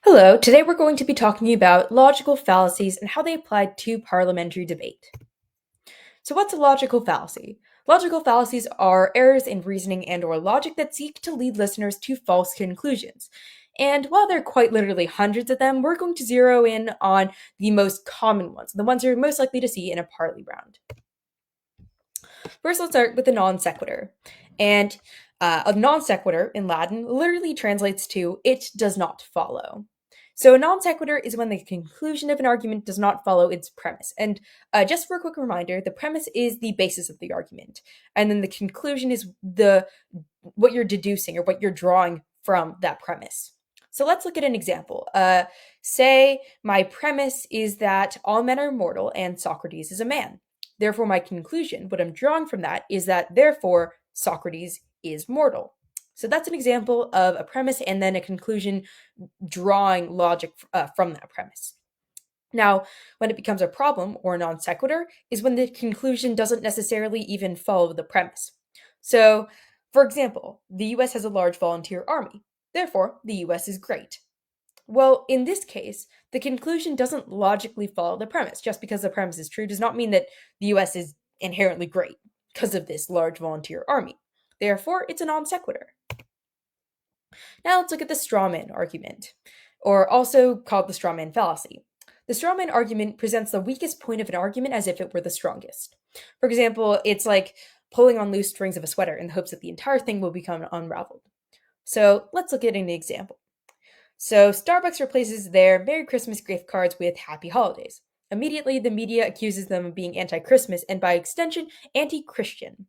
Hello, today we're going to be talking about logical fallacies and how they apply to parliamentary debate. So what's a logical fallacy? Logical fallacies are errors in reasoning and/or logic that seek to lead listeners to false conclusions. And while there are quite literally hundreds of them, we're going to zero in on the most common ones, the ones you're most likely to see in a parley round. First, let's start with the non sequitur. And a non sequitur in Latin literally translates to "it does not follow." So a non sequitur is when the conclusion of an argument does not follow its premise. And just for a quick reminder, the premise is the basis of the argument, and then the conclusion is the what you're deducing or what you're drawing from that premise. So let's look at an example. Say my premise is that all men are mortal and Socrates is a man. Therefore, my conclusion, what I'm drawing from that, is that therefore Socrates is mortal. So that's an example of a premise and then a conclusion drawing logic from that premise. Now, when it becomes a problem or non sequitur is when the conclusion doesn't necessarily even follow the premise. So, for example, the US has a large volunteer army. Therefore, the US is great. Well, in this case, the conclusion doesn't logically follow the premise. Just because the premise is true does not mean that the US is inherently great because of this large volunteer army. Therefore, it's a non sequitur. Now let's look at the strawman argument, or also called the strawman fallacy. The strawman argument presents the weakest point of an argument as if it were the strongest. For example, it's like pulling on loose strings of a sweater in the hopes that the entire thing will become unraveled. So let's look at an example. So Starbucks replaces their Merry Christmas gift cards with Happy Holidays. Immediately, the media accuses them of being anti-Christmas and by extension, anti-Christian.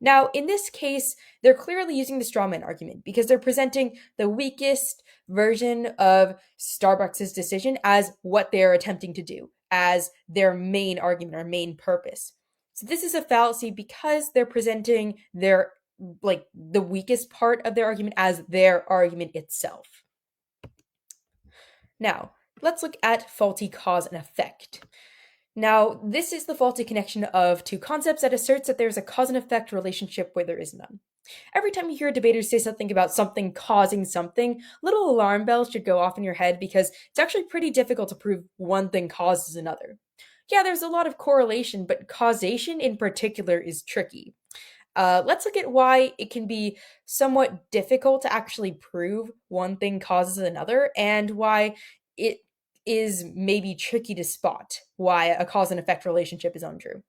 Now, in this case, they're clearly using the strawman argument because they're presenting the weakest version of Starbucks' decision as what they're attempting to do, as their main argument or main purpose. So this is a fallacy because they're presenting their the weakest part of their argument as their argument itself. Now, let's look at faulty cause and effect. Now, this is the faulty connection of two concepts that asserts that there's a cause and effect relationship where there is none. Every time you hear debaters say something about something causing something, little alarm bells should go off in your head because it's actually pretty difficult to prove one thing causes another. Yeah, there's a lot of correlation, but causation in particular is tricky. Let's look at why it can be somewhat difficult to actually prove one thing causes another and why it is maybe tricky to spot why a cause and effect relationship is untrue.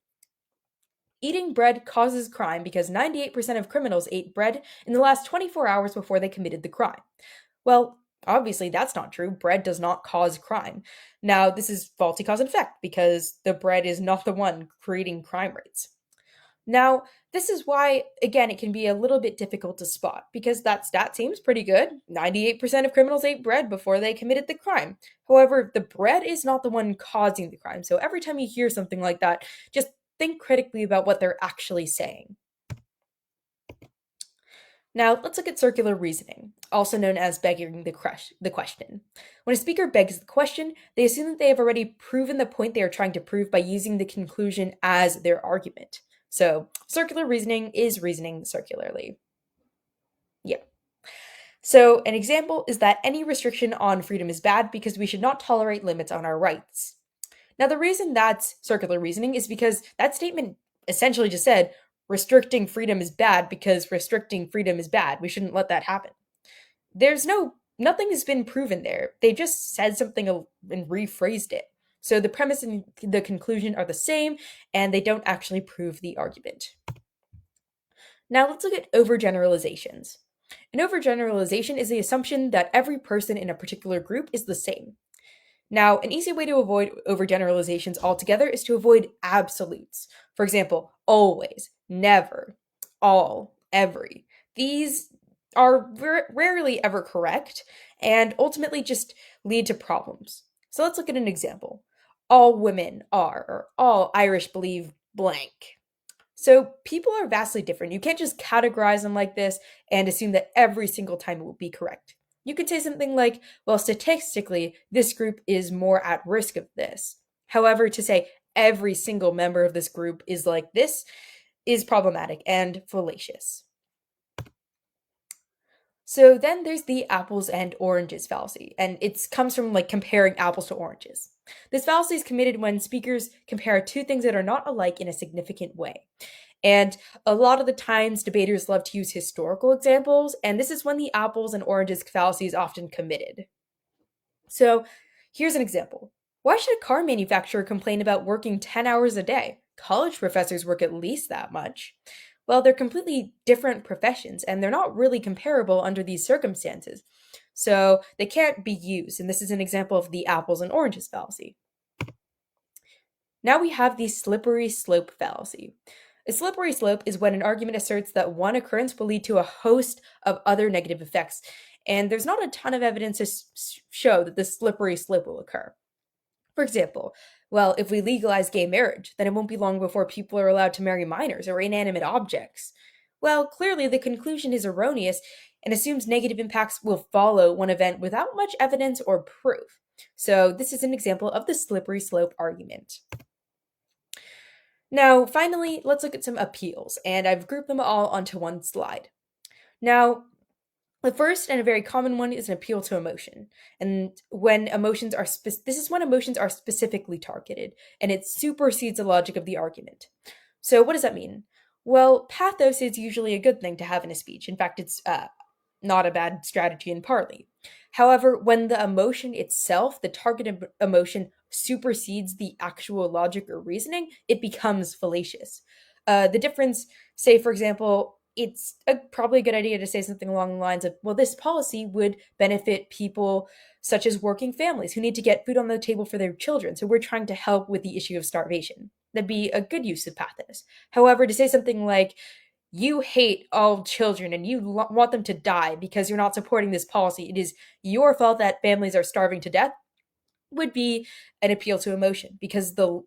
Eating bread causes crime because 98% of criminals ate bread in the last 24 hours before they committed the crime. Well, obviously that's not true. Bread does not cause crime. Now, this is faulty cause and effect because the bread is not the one creating crime rates. Now, this is why, again, it can be a little bit difficult to spot because that stat seems pretty good. 98% of criminals ate bread before they committed the crime. However, the bread is not the one causing the crime. So every time you hear something like that, just think critically about what they're actually saying. Now, let's look at circular reasoning, also known as begging the question. When a speaker begs the question, they assume that they have already proven the point they are trying to prove by using the conclusion as their argument. So, circular reasoning is reasoning circularly. Yeah. So, an example is that any restriction on freedom is bad because we should not tolerate limits on our rights. Now, the reason that's circular reasoning is because that statement essentially just said restricting freedom is bad because restricting freedom is bad. We shouldn't let that happen. Nothing has been proven there. They just said something and rephrased it. So the premise and the conclusion are the same, and they don't actually prove the argument. Now let's look at overgeneralizations. An overgeneralization is the assumption that every person in a particular group is the same. Now, an easy way to avoid overgeneralizations altogether is to avoid absolutes. For example, always, never, all, every. These are rarely ever correct and ultimately just lead to problems. So let's look at an example. All women are, or all Irish believe blank. So people are vastly different. You can't just categorize them like this and assume that every single time it will be correct. You could say something like, well, statistically, this group is more at risk of this. However, to say every single member of this group is like this is problematic and fallacious. So then there's the apples and oranges fallacy, and it comes from like comparing apples to oranges. This fallacy is committed when speakers compare two things that are not alike in a significant way. And a lot of the times, debaters love to use historical examples, and this is when the apples and oranges fallacy is often committed. So here's an example. Why should a car manufacturer complain about working 10 hours a day? College professors work at least that much. Well, they're completely different professions, and they're not really comparable under these circumstances. So they can't be used, and this is an example of the apples and oranges fallacy. Now we have the slippery slope fallacy. A slippery slope is when an argument asserts that one occurrence will lead to a host of other negative effects, and there's not a ton of evidence to show that this slippery slope will occur. For example, well, if we legalize gay marriage, then it won't be long before people are allowed to marry minors or inanimate objects. Well, clearly the conclusion is erroneous and assumes negative impacts will follow one event without much evidence or proof. So, this is an example of the slippery slope argument. Now, finally, let's look at some appeals, and I've grouped them all onto one slide. Now, the first and a very common one is an appeal to emotion. And when emotions are this is when emotions are specifically targeted and it supersedes the logic of the argument. So what does that mean? Well, pathos is usually a good thing to have in a speech. In fact, it's not a bad strategy in parley. However, when the emotion itself, the targeted emotion, supersedes the actual logic or reasoning, it becomes fallacious. The difference, say, for example, it's probably a good idea to say something along the lines of, well, this policy would benefit people such as working families who need to get food on the table for their children. So we're trying to help with the issue of starvation. That'd be a good use of pathos. However, to say something like, you hate all children and you want them to die because you're not supporting this policy, it is your fault that families are starving to death, would be an appeal to emotion because the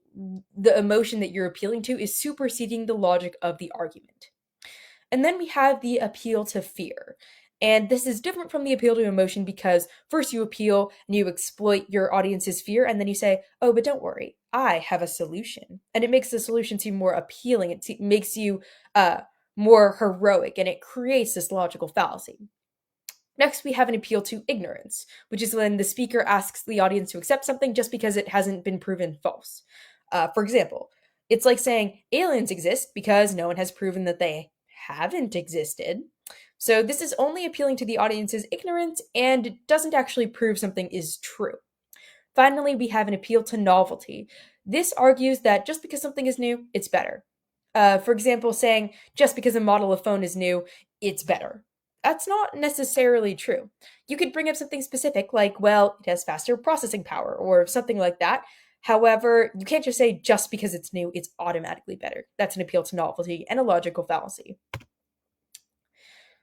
emotion that you're appealing to is superseding the logic of the argument. And then we have the appeal to fear. And this is different from the appeal to emotion because first you appeal and you exploit your audience's fear, and then you say, oh, but don't worry, I have a solution. And it makes the solution seem more appealing. It makes you more heroic, and it creates this logical fallacy. Next, we have an appeal to ignorance, which is when the speaker asks the audience to accept something just because it hasn't been proven false. For example, it's like saying aliens exist because no one has proven that they haven't existed. So this is only appealing to the audience's ignorance and it doesn't actually prove something is true. Finally, we have an appeal to novelty. This argues that just because something is new, it's better. For example, saying just because a model of phone is new, it's better. That's not necessarily true. You could bring up something specific like, well, it has faster processing power or something like that. However, you can't just say just because it's new, it's automatically better. That's an appeal to novelty and a logical fallacy.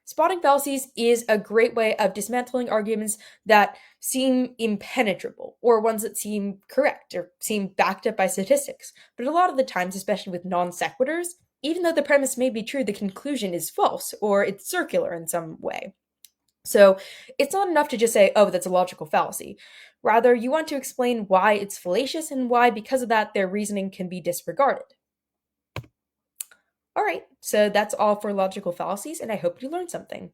Spotting fallacies is a great way of dismantling arguments that seem impenetrable or ones that seem correct or seem backed up by statistics. But a lot of the times, especially with non sequiturs, even though the premise may be true, the conclusion is false or it's circular in some way. So it's not enough to just say, oh, that's a logical fallacy. Rather, you want to explain why it's fallacious and why, because of that, their reasoning can be disregarded. All right, so that's all for logical fallacies, and I hope you learned something.